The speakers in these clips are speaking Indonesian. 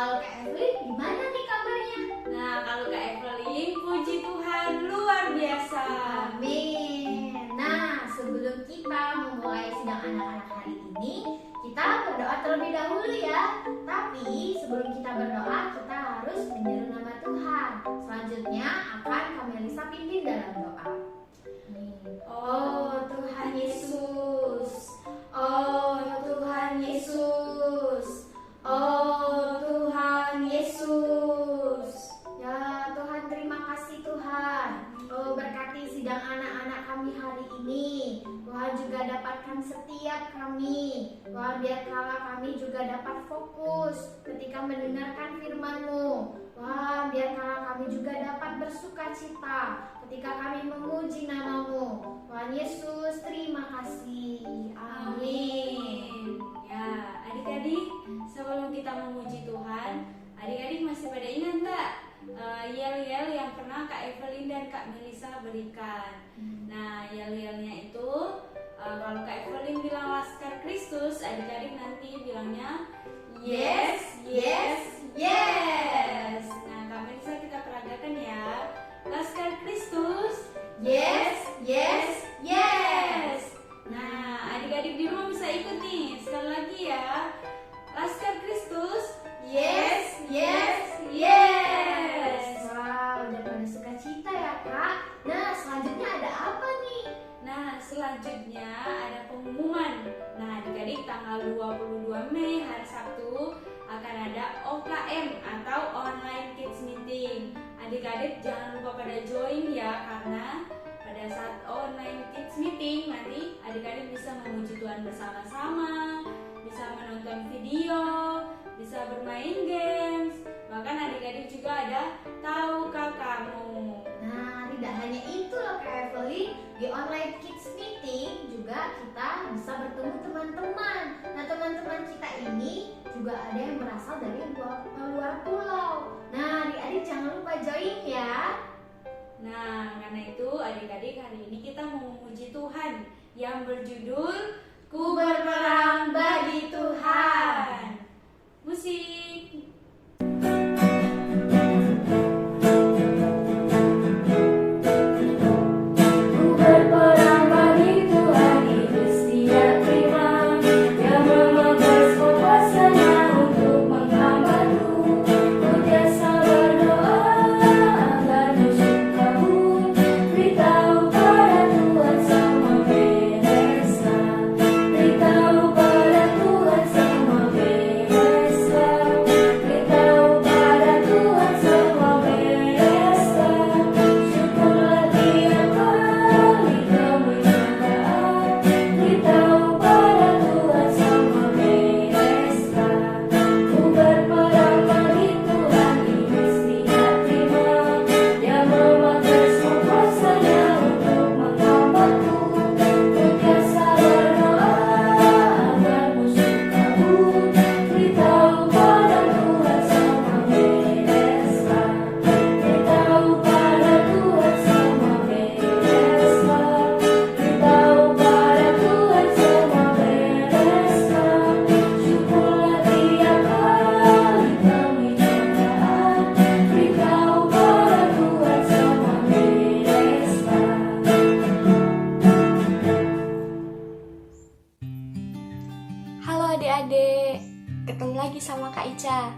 Kalau Kak Evelyn, gimana nih kabarnya? Nah, kalau Kak Evelyn, puji Tuhan luar biasa. Amin. Nah, sebelum kita memulai sidang anak-anak hari ini, kita berdoa terlebih dahulu ya. Tapi sebelum kita berdoa, kita harus menyeru nama Tuhan. Selanjutnya akan Kak Melisa pimpin dalam doa. Oh Tuhan Yesus, oh Tuhan Yesus, oh Tuhan Yesus. Ya Tuhan, terima kasih Tuhan. Oh, berkati sidang anak-anak kami hari ini. Tuhan juga dapatkan setiap kami. Tuhan, biarlah kami juga dapat fokus ketika mendengarkan firman-Mu. Tuhan, biarlah kami juga dapat bersuka cita ketika kami memuji nama-Mu. Tuhan Yesus, terima kasih. Amin. Ya, adik-adik, sebelum kita memuji Tuhan, adik-adik masih pada ingat nggak yel-yel yang pernah Kak Evelyn dan Kak Melisa berikan? Nah, yel-yelnya itu kalau Kak Evelyn bilang Laskar Kristus, adik-adik nanti bilangnya yes, yes, yes. Nah, Kak Melisa kita peragakan ya. Laskar Kristus, yes, yes, yes. Nah, adik-adik di rumah bisa ikut nih. Sekali lagi ya. Laskar Kristus, yes, yes, yes. Wow, udah pada suka cita ya Kak. Nah, selanjutnya ada apa nih? Nah, selanjutnya ada pengumuman. Nah, adik-adik tanggal 22 Mei hari Sabtu akan ada OKM atau Online Kids Meeting. Adik-adik jangan lupa pada join ya, karena pada saat Online Kids Meeting nanti adik-adik bisa memuji Tuhan bersama-sama, bisa menonton video, bisa bermain games, bahkan adik-adik juga ada Tahukah Kamu. Nah, tidak hanya itu loh Kak Evelyn, di Online Kids Meeting juga kita bisa bertemu teman-teman. Nah, teman-teman kita ini juga ada yang berasal dari luar pulau. Nah, adik-adik jangan lupa join ya. Nah, karena itu adik-adik hari ini kita mau memuji Tuhan yang berjudul Ku Berperang Bagi Tuhan. Musik. Ku berperang bagi Tuhan, hidup setia terima. Dia memakai kuasanya untuk menghambatku. Ku biasa berdoa agar musuh kabur. Beritahu pada Tuhan semua bereslah. Beritahu pada Tuhan semua bereslah. Beritahu pada Tuhan semua bereslah. Syukurlah tiap kali kami berdoa. Beritahu pada Tuhan semua bereslah. Ku berperang bagi Tuhan, hidup setia terima. Dia memakai semua kuasanya untuk menghambatku. Ku biasa berdoa agar musuh kabur. Beritahu pada Tuhan semua bereslah. Beritahu pada Tuhan semua bereslah. Beritahu pada Tuhan semua bereslah. Syukurlah tiap kali kami berdoa. Beritahu pada Tuhan semua bereslah. Halo adik-adik, ketemu lagi sama Kak Ica.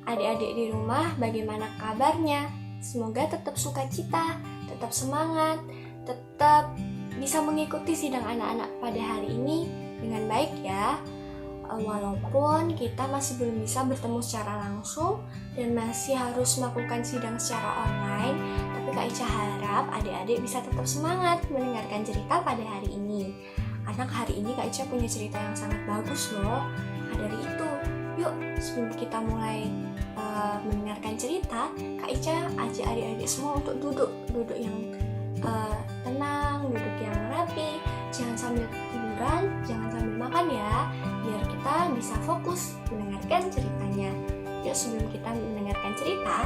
Adik-adik di rumah bagaimana kabarnya? Semoga tetap sukacita, tetap semangat, tetap bisa mengikuti sidang anak-anak pada hari ini dengan baik ya. Walaupun kita masih belum bisa bertemu secara langsung dan masih harus melakukan sidang secara online, tapi Kak Ica harap adik-adik bisa tetap semangat mendengarkan cerita pada hari ini. Karena hari ini Kak Ica punya cerita yang sangat bagus loh. Maka dari itu, yuk sebelum kita mulai mendengarkan cerita, Kak Ica ajak adik-adik semua untuk duduk yang tenang, duduk yang rapi, jangan sambil tiduran, jangan sambil makan ya, biar kita bisa fokus mendengarkan ceritanya. Yuk sebelum kita mendengarkan cerita,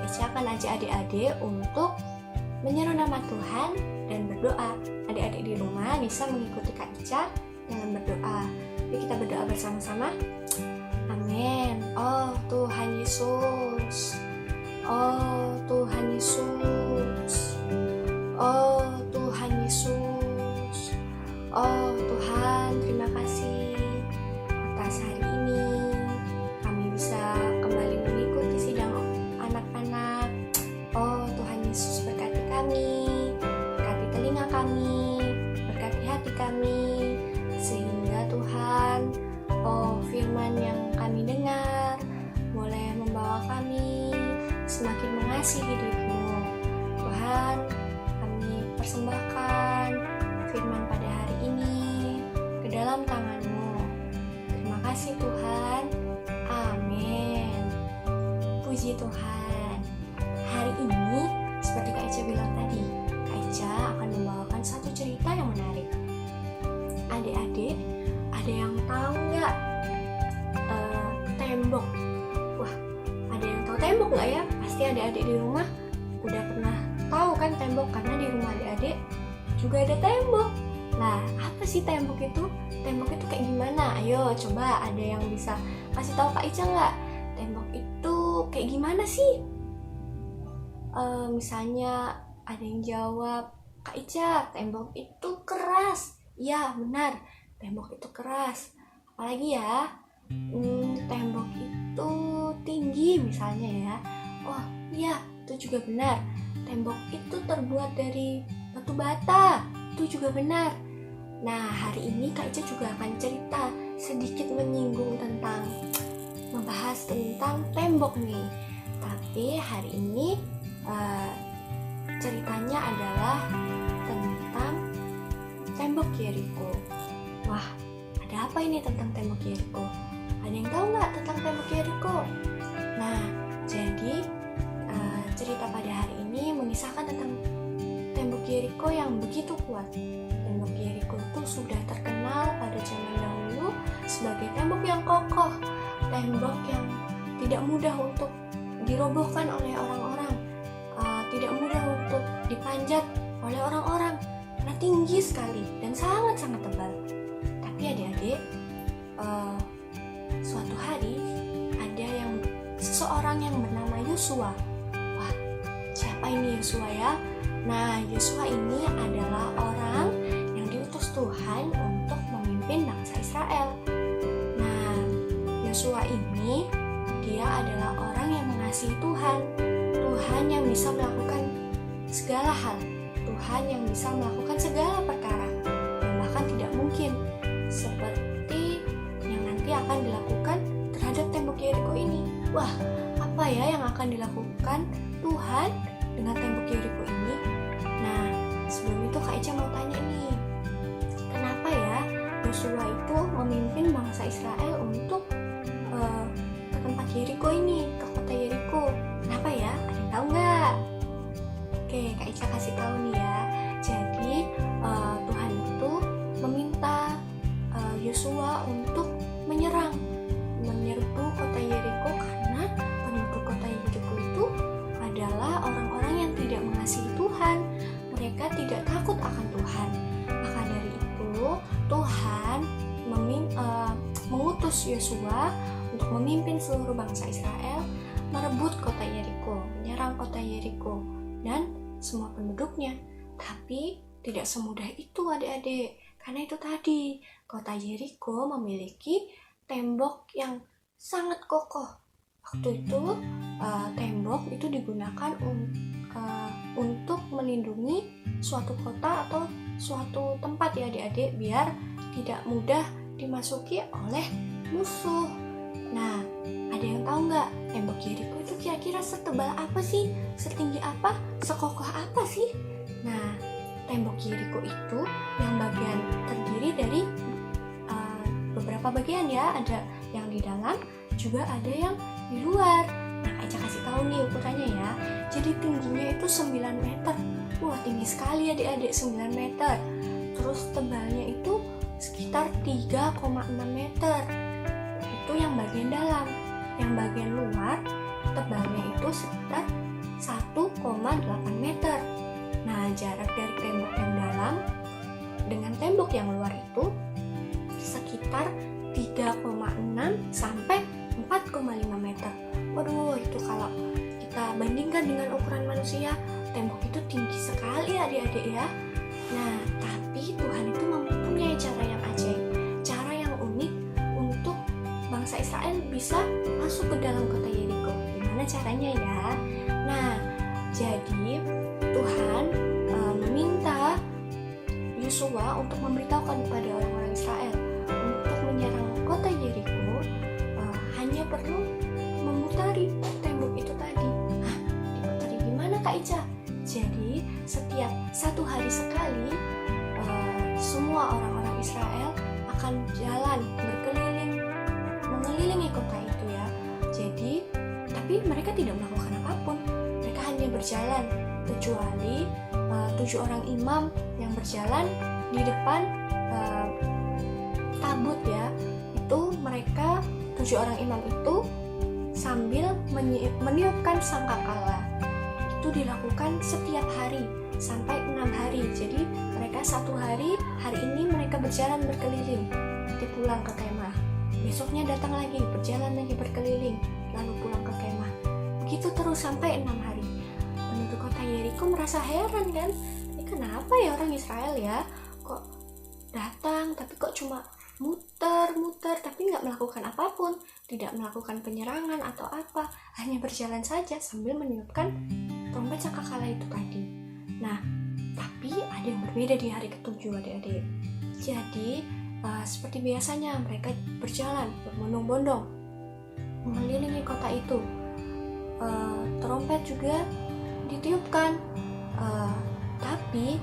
Kak Ica akan ajak adik-adik untuk menyeru nama Tuhan dan berdoa. Adik-adik di rumah bisa mengikuti Kak Ica dengan berdoa. Yuk kita berdoa bersama-sama. Amin. Amin. Oh Tuhan Yesus. Oh Tuhan Yesus. Oh Tuhan Yesus. Oh Tuhan, terima kasih atas hari ini kami bisa kembali mengikuti sidang anak-anak. Oh Tuhan Yesus, berkati kami, berkati telinga kami, berkati hati kami, sehingga Tuhan, oh firman yang kami dengar boleh membawa kami semakin mengasihi diri-Mu. Tuhan, kami persembahkan firman pada hari ini ke dalam tangan-Mu. Terima kasih Tuhan. Amin. Puji Tuhan. Hari ini, seperti Kak Ica bilang tadi, Kak Ica akan membawakan satu cerita yang menarik. Adik-adik, ada yang tahu nggak tembok? Wah, ada yang tahu tembok nggak ya? Pasti adik-adik di rumah udah pernah tahu kan tembok, karena di rumah adik-adik juga ada tembok. Nah, apa sih tembok itu? Tembok itu kayak gimana? Ayo, coba ada yang bisa kasih tahu Kak Ica nggak? Tembok itu kayak gimana sih? Misalnya ada yang jawab, Kak Ica, tembok itu keras. Ya, benar, tembok itu keras. Apalagi ya? Tembok itu tinggi misalnya ya. Oh iya, itu juga benar. Tembok itu terbuat dari batu bata. Itu juga benar. Nah, hari ini Kak Ica juga akan cerita sedikit menyinggung tentang, membahas tentang tembok nih. Tapi hari ini ceritanya adalah tentang tembok Yeriko. Wah, ada apa ini tentang tembok Yeriko? Ada yang tahu nggak tentang tembok Yeriko? Nah, jadi cerita pada hari ini mengisahkan tentang tembok Yeriko yang begitu kuat. Tembok Yeriko itu sudah terkenal pada zaman dahulu sebagai tembok yang kokoh, tembok yang tidak mudah untuk dirobohkan oleh orang-orang, tidak mudah untuk dipanjat oleh orang-orang, karena tinggi sekali dan sangat-sangat tebal. Tapi adik-adik, suatu hari ada seseorang yang bernama Yosua. Wah, siapa ini Yosua ya? Nah, Yosua ini adalah orang yang diutus Tuhan untuk memimpin bangsa Israel. Nah, Yosua ini dia adalah orang yang mengasihi Tuhan. Tuhan yang bisa melakukan segala hal. Tuhan yang bisa melakukan segala perkara yang bahkan tidak mungkin, seperti yang nanti akan dilakukan terhadap tembok Yeriko ini. Wah, apa ya yang akan dilakukan Tuhan dengan tembok Yeriko ini? Nah, sebelum itu Kak Ica mau tanya nih, kenapa ya Yosua itu memimpin bangsa Israel untuk ke tempat Yeriko ini, ke kota Yeriko? Kenapa ya? Ada yang tahu nggak? Oke, Kak Ica kasih tahu nih ya. Jadi Tuhan itu meminta Yosua untuk menyerbu kota Yeriko, karena penduduk kota Yeriko itu adalah orang-orang yang tidak mengasihi Tuhan. Mereka tidak takut akan Tuhan. Maka dari itu Tuhan mengutus Yosua untuk memimpin seluruh bangsa Israel merebut kota Yeriko, menyerang kota Yeriko dan semua penduduknya. Tapi tidak semudah itu adik-adik, karena itu tadi kota Yeriko memiliki tembok yang sangat kokoh. Waktu itu tembok itu digunakan untuk melindungi suatu kota atau suatu tempat ya adik-adik, biar tidak mudah dimasuki oleh musuh. Nah, ada yang tahu nggak tembok Yeriko itu kira-kira setebal apa sih? Setinggi apa? Sekokoh apa sih? Nah, tembok Yeriko itu yang bagian terdiri dari beberapa bagian ya, ada yang di dalam, juga ada yang di luar. Nah, Aca kasih tahu nih ukurannya ya. Jadi tingginya itu 9 meter. Wah, tinggi sekali adik-adik, 9 meter. Terus tebalnya itu sekitar 3,6 meter. Itu yang bagian dalam. Yang bagian luar tebalnya itu sekitar 1,8 meter. Nah, jarak dari tembok yang dalam dengan tembok yang luar itu sekitar 3,6 sampai 4 manusia, tembok itu tinggi sekali adik-adik ya. Nah, tapi Tuhan itu mempunyai cara yang ajaib, cara yang unik untuk bangsa Israel bisa masuk ke dalam kota Yeriko. Gimana caranya ya? Nah, jadi Tuhan meminta Yosua untuk memberitahukan kepada orang-orang Israel untuk menyerang kota Yeriko hanya perlu memutari tembok itu tadi. Diputari gimana Kak Ica? Jadi setiap 1 hari sekali semua orang-orang Israel akan jalan berkeliling mengelilingi kota itu ya. Jadi tapi mereka tidak melakukan apapun. Mereka hanya berjalan kecuali 7 orang imam yang berjalan di depan tabut ya. Itu mereka 7 orang imam itu sambil meniupkan sangkakala. Itu dilakukan setiap hari sampai 6 hari. Jadi mereka 1 hari ini mereka berjalan berkeliling, nanti pulang ke kemah. Besoknya datang lagi, berjalan lagi berkeliling, lalu pulang ke kemah. Begitu terus sampai 6 hari. Penduduk kota Yeriko merasa heran kan, ini kenapa ya orang Israel ya, kok datang tapi kok cuma muter-muter tapi nggak melakukan apapun, tidak melakukan penyerangan atau apa, hanya berjalan saja sambil meniupkan trompet sangkakala itu tadi. Nah, tapi ada yang berbeda di hari ke-7 adik-adik. Jadi seperti biasanya mereka berjalan berbondong-bondong mengelilingi kota itu. Trompet juga ditiupkan, tapi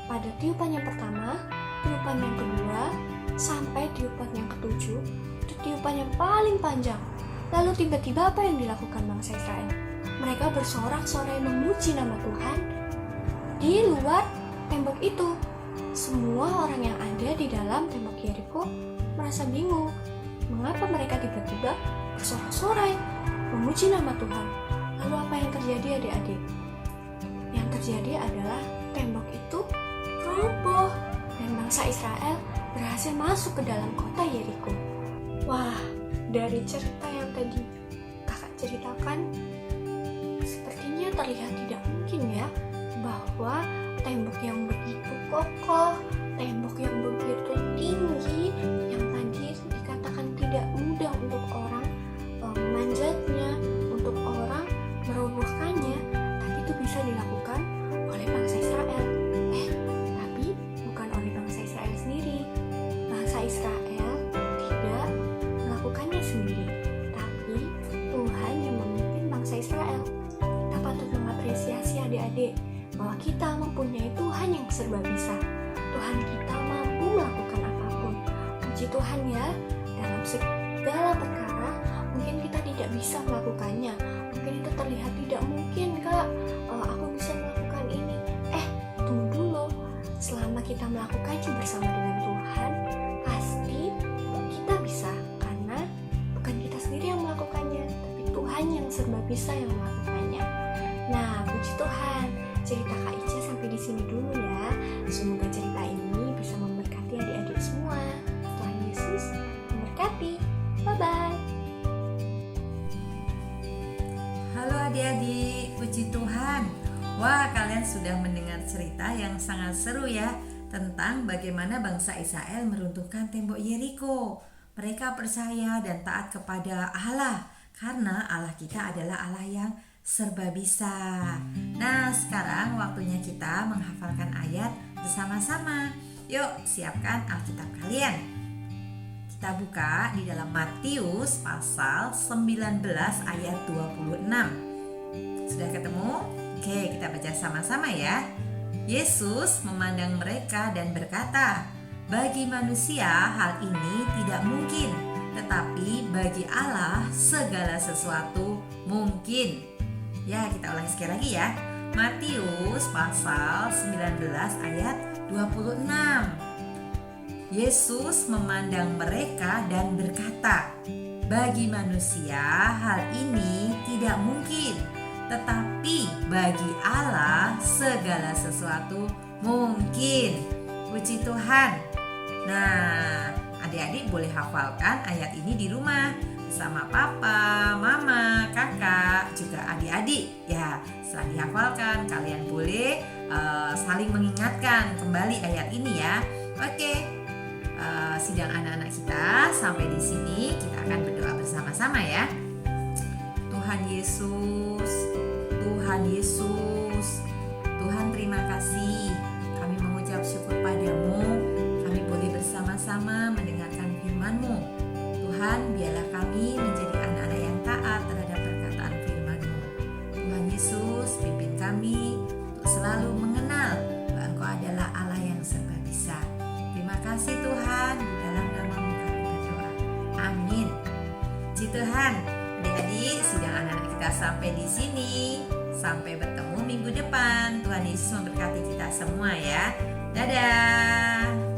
pada tiupan yang pertama, tiupan yang kedua, sampai tiupan yang ke-7, itu tiupan yang paling panjang. Lalu tiba-tiba apa yang dilakukan bangsa Israel? Mereka bersorak-sorai memuji nama Tuhan di luar tembok itu. Semua orang yang ada di dalam tembok Yeriko merasa bingung. Mengapa mereka tiba-tiba bersorak-sorai memuji nama Tuhan? Lalu apa yang terjadi adik-adik? Yang terjadi adalah tembok itu roboh dan bangsa Israel berhasil masuk ke dalam kota Yeriko. Wah, dari cerita yang tadi kakak ceritakan, sepertinya terlihat tidak mungkin ya bahwa tembok yang begitu kokoh, tembok yang begitu tinggi, yang tadi dikatakan tidak mudah untuk orang memanjatnya, untuk orang merobohkannya, tapi itu bisa dilakukan oleh bangsa Israel. Tapi bukan oleh bangsa Israel sendiri. Bangsa Israel tidak melakukannya sendiri, tapi Tuhan yang memimpin bangsa Israel. Kita patut mengapresiasi adik-adik bahwa kita mempunyai Tuhan yang serba bisa. Tuhan kita mampu melakukan apapun. Puji Tuhan ya, dalam segala perkara mungkin kita tidak bisa melakukannya. Mungkin itu terlihat tidak mungkin, Kak. Aku bisa melakukan ini. Tunggu dulu. Selama kita melakukannya bersama dengan Tuhan, pasti kita bisa. Karena bukan kita sendiri yang melakukannya, tapi Tuhan yang serba bisa yang melakukannya. Nah, puji Tuhan. Cerita Kak Ica sampai di sini dulu ya. Semoga cerita ini bisa memberkati adik-adik semua. Tuhan Yesus memberkati. Bye-bye. Halo adik-adik, puji Tuhan. Wah, kalian sudah mendengar cerita yang sangat seru ya, tentang bagaimana bangsa Israel meruntuhkan tembok Yeriko. Mereka percaya dan taat kepada Allah, karena Allah kita adalah Allah yang serba bisa. Nah, sekarang waktunya kita menghafalkan ayat bersama-sama. Yuk, siapkan Alkitab kalian. Kita buka di dalam Matius pasal 19 ayat 26. Sudah ketemu? Oke, kita baca sama-sama ya. Yesus memandang mereka dan berkata, "Bagi manusia hal ini tidak mungkin, tetapi bagi Allah segala sesuatu mungkin." Ya, kita ulangi sekali lagi ya. Matius pasal 19 ayat 26. Yesus memandang mereka dan berkata, "Bagi manusia hal ini tidak mungkin, tetapi bagi Allah segala sesuatu mungkin." Puji Tuhan. Nah, adik-adik boleh hafalkan ayat ini di rumah. bersama papa, mama, kakak, juga adik-adik. Ya, setelah dihafalkan, kalian boleh saling mengingatkan kembali ayat ini ya. Oke, sidang anak-anak kita sampai di sini. Kita akan berdoa bersama-sama ya. Tuhan Yesus, Tuhan Yesus, Tuhan terima kasih. Kami mengucap syukur padamu. Kami boleh bersama-sama mendengarkan firman-Mu. Tuhan, biarlah kami menjadi anak-anak yang taat terhadap perkataan firman-Mu. Tuhan Yesus, pimpin kami untuk selalu mengenal bahwa Engkau adalah Allah yang serba bisa. Terima kasih Tuhan, di dalam nama-Mu kami berdoa. Amin. Puji Tuhan. Adik-adik, sidang anak-anak kita sampai di sini. Sampai bertemu minggu depan. Tuhan Yesus memberkati kita semua ya. Dadah.